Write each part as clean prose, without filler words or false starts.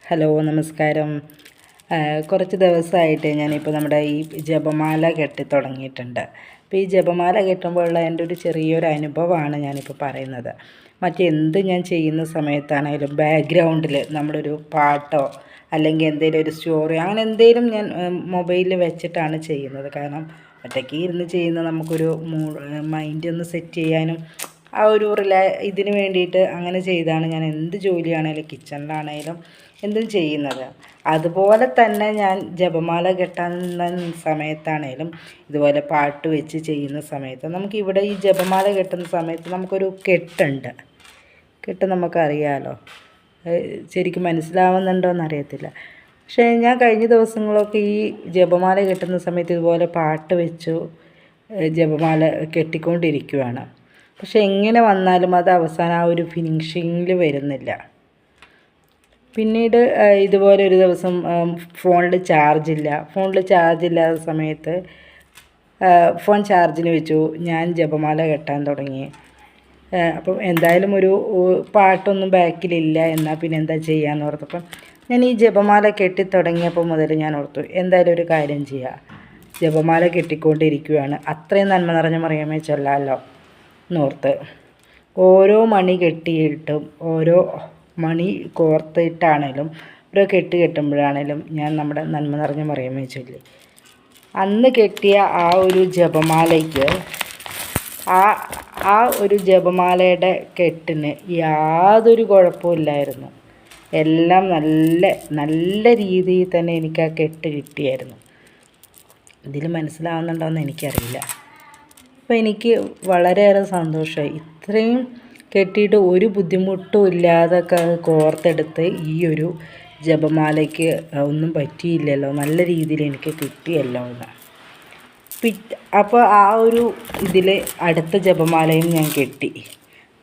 Hello നമസ്കാരം. കുറച്ച് ദിവസമായിട്ട് ഞാനിപ്പോൾ നമ്മുടെ ഈ ജപമാല കെട്ടി തുടങ്ങിയിട്ടുണ്ട്. അപ്പോൾ ഈ ജപമാല കെട്ടുമ്പോഴുള്ള എൻ്റെ ഒരു ചെറിയൊരു അനുഭവമാണ് ഞാനിപ്പോൾ പറയുന്നത്. മറ്റെന്ത് ഞാൻ ചെയ്യുന്ന സമയത്താണെങ്കിലും ബാക്ക്ഗ്രൗണ്ടിൽ നമ്മളൊരു പാട്ടോ അല്ലെങ്കിൽ എന്തെങ്കിലും ഒരു സ്റ്റോറി അങ്ങനെ എന്തെങ്കിലും ഞാൻ മൊബൈലിൽ വെച്ചിട്ടാണ് ചെയ്യുന്നത്. കാരണം ഒറ്റയ്ക്ക് ഇരുന്ന് ചെയ്യുന്ന നമുക്കൊരു മൈൻഡ് ഒന്ന് സെറ്റ് ചെയ്യാനും ആ ഒരു ഇതിന് വേണ്ടിയിട്ട് അങ്ങനെ ചെയ്താണ് ഞാൻ എന്ത് ജോലിയാണേലും കിച്ചണിലാണേലും എന്തും ചെയ്യുന്നത്. അതുപോലെ തന്നെ ഞാൻ ജപമാല കെട്ടുന്ന സമയത്താണേലും ഇതുപോലെ പാട്ട് വെച്ച് ചെയ്യുന്ന സമയത്ത് നമുക്കിവിടെ ഈ ജപമാല കെട്ടുന്ന സമയത്ത് നമുക്കൊരു കെട്ടുണ്ട്. കെട്ട് നമുക്കറിയാമല്ലോ, ശരിക്കും മനസ്സിലാവുന്നുണ്ടോ എന്നറിയത്തില്ല. പക്ഷേ ഞാൻ കഴിഞ്ഞ ദിവസങ്ങളൊക്കെ ഈ ജപമാല കെട്ടുന്ന സമയത്ത് ഇതുപോലെ പാട്ട് വെച്ചു ജപമാല കെട്ടിക്കൊണ്ടിരിക്കുകയാണ്. പക്ഷെ എങ്ങനെ വന്നാലും അത് അവസാനം ആ ഒരു ഫിനിഷിങ്ങിൽ വരുന്നില്ല. പിന്നീട് ഇതുപോലെ ഒരു ദിവസം ഫോണിൽ ചാർജില്ലാത്ത സമയത്ത് ഫോൺ ചാർജിന് വെച്ചു. ഞാൻ ജപമാല കെട്ടാൻ തുടങ്ങി. അപ്പം എന്തായാലും ഒരു പാട്ടൊന്നും ബാക്കിലില്ല, എന്നാൽ പിന്നെ എന്താ ചെയ്യാമെന്ന് ഓർത്തപ്പം ഞാൻ ഈ ജപമാല കെട്ടിത്തുടങ്ങിയപ്പോൾ മുതൽ ഞാൻ ഓർത്തു എന്തായാലും ഒരു കാര്യം ചെയ്യാം. ജപമാല കെട്ടിക്കൊണ്ടിരിക്കുകയാണ്, അത്രയും നന്മ നിറഞ്ഞ മറിയമേ ചൊല്ലാമല്ലോ എന്നോർത്ത് ഓരോ മണി കെട്ടിയിട്ടും ഓരോ മണി കോർത്തിട്ടാണേലും ഓരോ കെട്ടുമ്പോഴാണേലും ഞാൻ നമ്മുടെ നന്മ നിറഞ്ഞ മറിയമേ ചൊല്ലി. അന്ന് കെട്ടിയ ആ ഒരു ജപമാലയ്ക്ക് ആ ഒരു ജപമാലയുടെ കെട്ടിന് യാതൊരു കുഴപ്പമില്ലായിരുന്നു. എല്ലാം നല്ല രീതിയിൽ തന്നെ എനിക്ക് ആ കെട്ട് കിട്ടിയായിരുന്നു. ഇതിൽ മനസ്സിലാവുന്നുണ്ടോയെന്ന് എനിക്കറിയില്ല. അപ്പോൾ എനിക്ക് വളരെയേറെ സന്തോഷമായി. ഇത്രയും കെട്ടിയിട്ട് ഒരു ബുദ്ധിമുട്ടും ഇല്ലാതെ കോർത്തെടുത്ത് ഈ ഒരു ജപമാലയ്ക്ക് ഒന്നും പറ്റിയില്ലല്ലോ, നല്ല രീതിയിൽ എനിക്ക് കിട്ടിയല്ലോ എന്ന്. അപ്പോൾ ആ ഒരു ഇതിൽ അടുത്ത ജപമാലയും ഞാൻ കെട്ടി.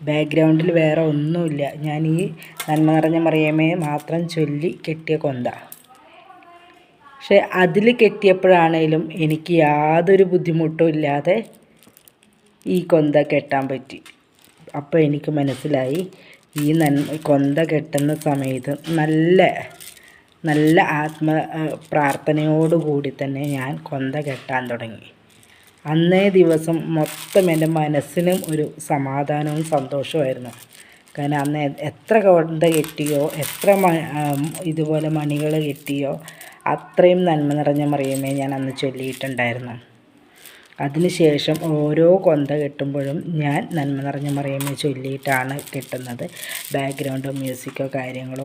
ബാക്ക്ഗ്രൗണ്ടിൽ വേറെ ഒന്നുമില്ല, ഞാൻ ഈ നന്മ നിറഞ്ഞ മറിയമേ മാത്രം ചൊല്ലി കെട്ടിയ കൊന്ത. പക്ഷെ അതിൽ കെട്ടിയപ്പോഴാണേലും എനിക്ക് യാതൊരു ബുദ്ധിമുട്ടും ഇല്ലാതെ ഈ കൊന്ത കെട്ടാൻ പറ്റി. അപ്പോൾ എനിക്ക് മനസ്സിലായി ഈ കൊന്ത കെട്ടുന്ന സമയത്ത് നല്ല പ്രാർത്ഥനയോടുകൂടി തന്നെ ഞാൻ കൊന്ത കെട്ടാൻ തുടങ്ങി. അന്നേ ദിവസം മൊത്തം എൻ്റെ മനസ്സിനും ഒരു സമാധാനവും സന്തോഷവുമായിരുന്നു. കാരണം അന്ന് എത്ര കൊന്ത കെട്ടിയോ, എത്ര ഇതുപോലെ മണികൾ കെട്ടിയോ, അത്രയും നന്മ നിറഞ്ഞ മറിയമേ ഞാൻ അന്ന് ചൊല്ലിയിട്ടുണ്ടായിരുന്നു. അതിനുശേഷം ഓരോ കൊന്ത കെട്ടുമ്പോഴും ഞാൻ നന്മ നിറഞ്ഞ മറിയമേ ചൊല്ലിയിട്ടാണ് കെട്ടുന്നത്. ബാക്ക്ഗ്രൗണ്ടോ മ്യൂസിക്കോ കാര്യങ്ങളോ